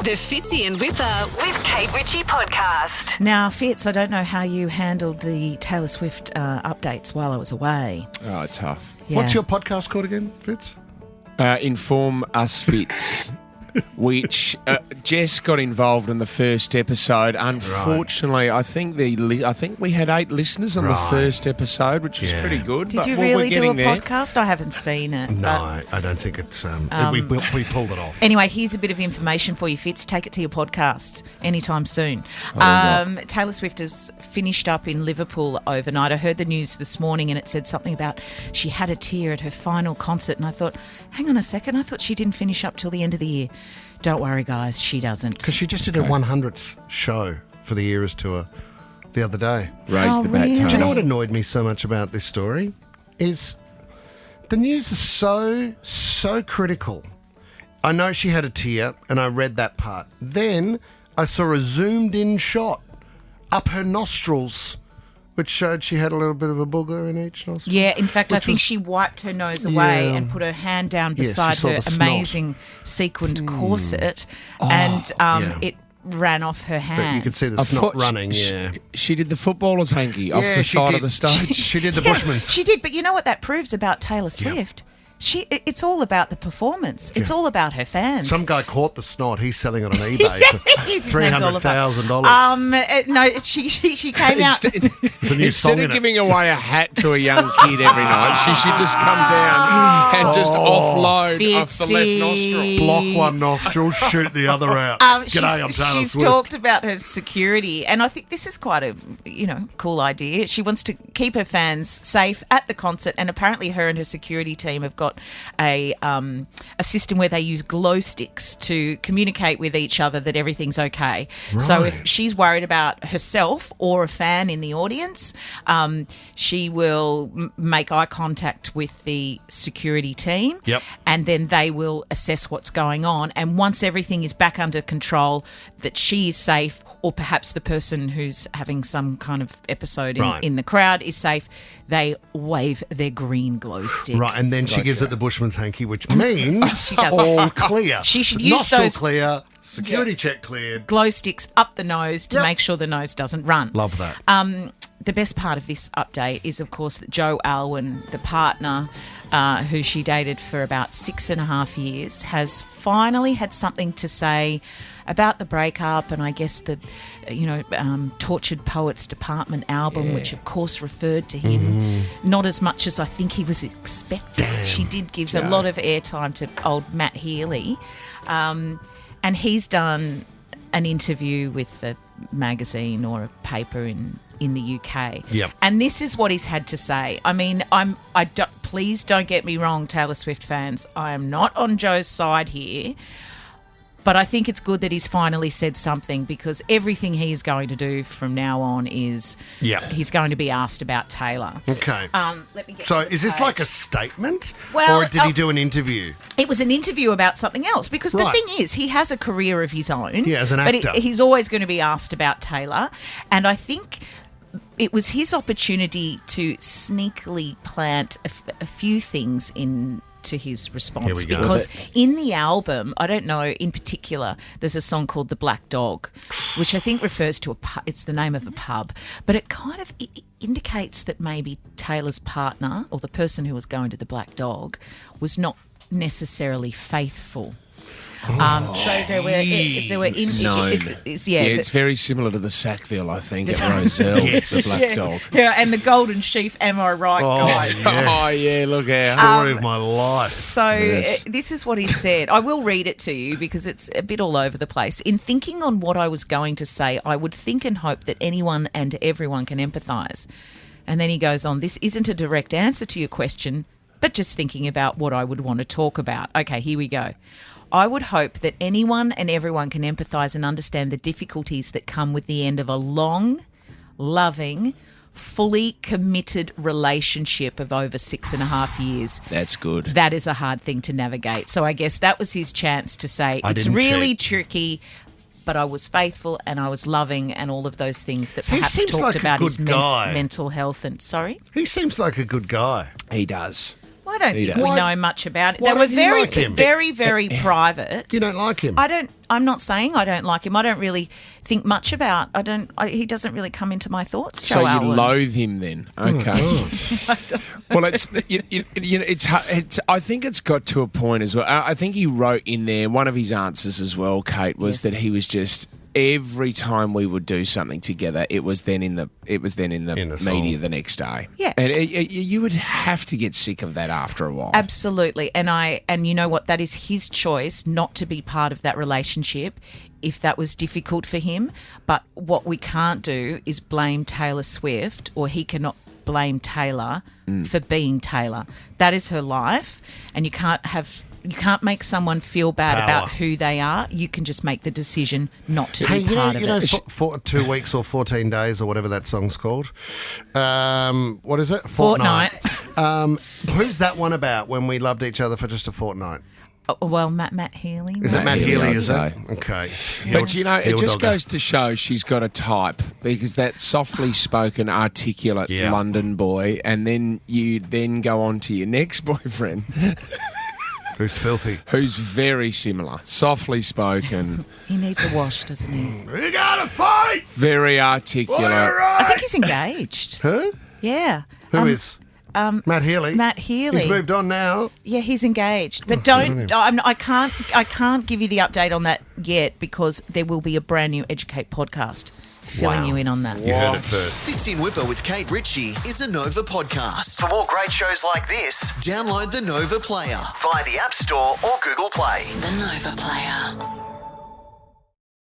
The Fitzy and Whipper with Kate Ritchie podcast. Now, Fitz, I don't know how you handled the Taylor Swift updates while I was away. Oh, tough. Yeah. What's your podcast called again, Fitz? Inform Us Fits, which Jess got involved in the first episode. Unfortunately, I think we had 8 listeners on the first episode, which was pretty good. Did but you we're really do a there. podcast? I haven't seen it. No, I don't think it's... we pulled it off. Anyway, here's a bit of information for you, Fitz. Take it to your podcast anytime soon. Taylor Swift has finished up in Liverpool overnight. I heard the news this morning and it said something about she had a tear at her final concert, and I thought, hang on a second, I thought she didn't finish up till the end of the year. Don't worry, guys, she doesn't. Because she just did her 100th show for the Eras Tour the other day. Raise the really? baton. Do you know what annoyed me so much about this story? Is the news is so critical. I know she had a tear, and I read that part. Then I saw a zoomed-in shot up her nostrils, which showed she had a little bit of a booger in each nostril. Yeah, in fact, I Which think was- she wiped her nose away Yeah. and put her hand down Yes, beside you saw her the snot. amazing sequined corset, and yeah. it ran off her hand. But you could see the I snot thought running, yeah. She did the footballer's hanky off the she side did. of the stage. She did the Yeah, Bushman's. she did, but you know what that proves about Taylor Swift? It's all about the performance. It's all about her fans. Some guy caught the snot. He's selling it on eBay His for name's Oliver. $300,000. No, she came out. It's a new Instead song of in it. giving away a hat to a young kid every night, she should just come down and just offload off the left nostril. Block one nostril, shoot the other out. G'day, I'm Taylor She's Swift. talked about her security, and I think this is quite a cool idea. She wants to keep her fans safe at the concert, and apparently her and her security team have got a system where they use glow sticks to communicate with each other that everything's okay. So if she's worried about herself or a fan in the audience, she will make eye contact with the security team. Yep. And then they will assess what's going on. And once everything is back under control, that she is safe, or perhaps the person who's having some kind of episode in the crowd is safe, they wave their green glow stick. Right, and then she gives it the Bushman's hanky, which means She does. all clear. She should use Nostril those clear, security check cleared. glow sticks up the nose to Yep. make sure the nose doesn't run. Love that. The best part of this update is, of course, that Joe Alwyn, the partner who she dated for about 6.5 years, has finally had something to say about the breakup, and I guess the, Tortured Poets Department album, which of course referred to him, not as much as I think he was expecting. She did give a lot of airtime to old Matt Healy, and he's done an interview with a magazine or a paper in the UK. Yep. And this is what he's had to say. I mean, please don't get me wrong, Taylor Swift fans. I am not on Joe's side here. But I think it's good that he's finally said something, because everything he's going to do from now on is he's going to be asked about Taylor. Okay. Let me get So to the is this page. like a statement? Well, or did he do an interview? It was an interview about something else, because the Right. thing is, he has a career of his own. Yeah, as an but actor. He's always going to be asked about Taylor. And I think it was his opportunity to sneakily plant a few things into his response. Here we go. Because in the album, I don't know, in particular, there's a song called The Black Dog, which I think refers to it's the name of a pub, but it kind of indicates that maybe Taylor's partner, or the person who was going to the Black Dog, was not necessarily faithful. So there were it's very similar to the Sackville, I think, at Roselle, the Black Dog. Yeah, and the Golden Sheaf, am I right, guys? Oh, yeah, look out. Story of my life. So Yes. this is what he said. I will read it to you because it's a bit all over the place. In thinking on what I was going to say, I would think and hope that anyone and everyone can empathise. And then he goes on, this isn't a direct answer to your question, but just thinking about what I would want to talk about. Okay, here we go. I would hope that anyone and everyone can empathise and understand the difficulties that come with the end of a long, loving, fully committed relationship of over 6.5 years. That's good. That is a hard thing to navigate. So I guess that was his chance to say, it's didn't really cheat. tricky, but I was faithful and I was loving, and all of those things that He perhaps seems talked like a about his good guy. mental health. And sorry? He seems like a good guy. He does. I don't He think does. we know much about it. Why They were don't you very, like him? very private. You don't like him? I'm not saying I don't like him. I don't really think much about. He doesn't really come into my thoughts. So Joe you Alwyn. loathe him then? Okay. Well, I think it's got to a point as well. I think he wrote in there, one of his answers as well, Kate, was that he was just, every time we would do something together, it was then in the media song. the next day. Yeah. And you would have to get sick of that after a while. Absolutely. And you know what? That is his choice not to be part of that relationship if that was difficult for him. But what we can't do is blame Taylor Swift, or he cannot blame Taylor for being Taylor. That is her life, and you can't make someone feel bad about who they are. You can just make the decision not to be part of it. For 2 weeks or 14 days or whatever that song's called. What is it? Fortnight. Who's that one about, when we loved each other for just a fortnight? Oh, well, Matt Healy. Is it Matt Healy, I'd is it? say. Okay. But, it just Dogger. goes to show she's got a type, because that softly spoken, articulate London boy, and then you go on to your next boyfriend. Who's filthy. Who's very similar. Softly spoken. He needs a wash, doesn't he? We gotta fight! Very articulate. I think he's engaged. Who? Yeah. Who is? Matt Healy. Matt Healy. He's moved on now. Yeah, he's engaged. But I can't give you the update on that yet, because there will be a brand new Educate podcast filling you in on that. You heard it first. Fits in Whipper with Kate Ritchie is a Nova podcast. For more great shows like this, download the Nova Player via the App Store or Google Play. The Nova Player.